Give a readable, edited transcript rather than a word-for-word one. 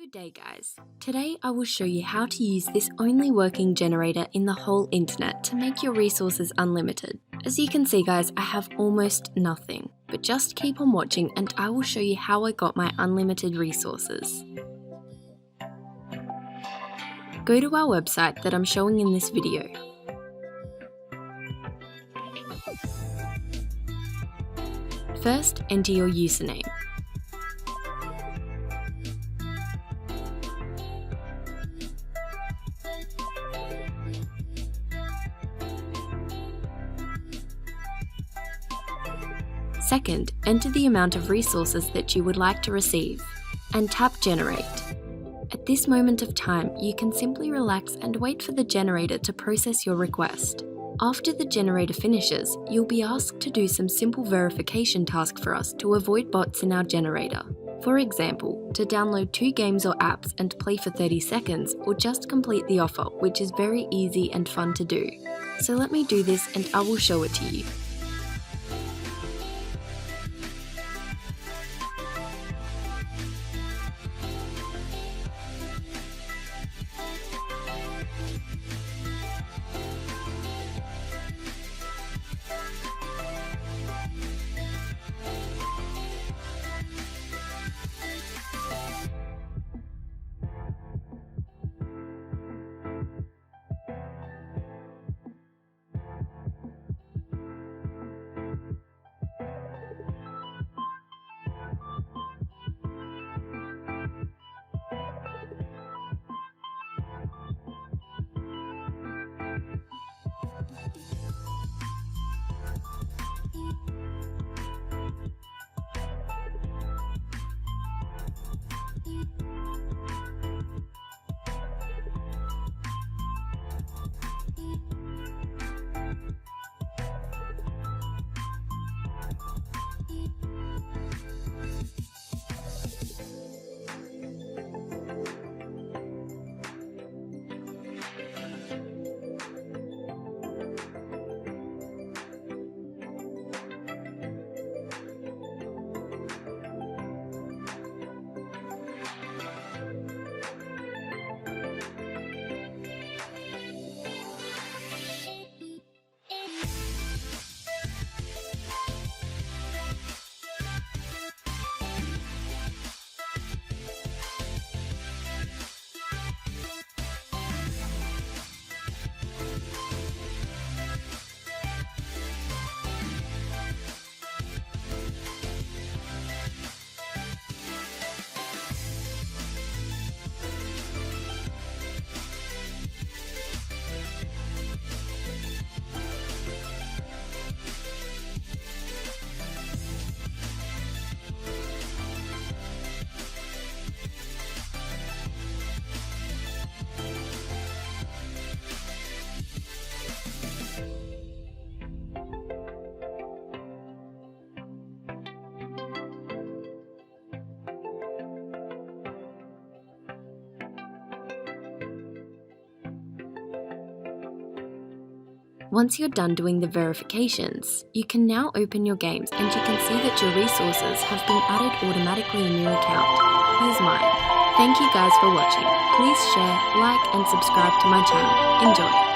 Good day guys. Today I will show you how to use this only working generator in the whole internet to make your resources unlimited. As you can see guys, I have almost nothing, but just keep on watching and I will show you how I got my unlimited resources. Go to our website that I'm showing in this video. First, enter your username. Second, enter the amount of resources that you would like to receive, and tap Generate. At this moment of time, you can simply relax and wait for the generator to process your request. After the generator finishes, you'll be asked to do some simple verification task for us to avoid bots in our generator. For example, to download 2 games or apps and play for 30 seconds, or just complete the offer, which is very easy and fun to do. So let me do this and I will show it to you. Once you're done doing the verifications, you can now open your games and you can see that your resources have been added automatically in your account. Here's mine. Thank you guys for watching. Please share, like and subscribe to my channel. Enjoy!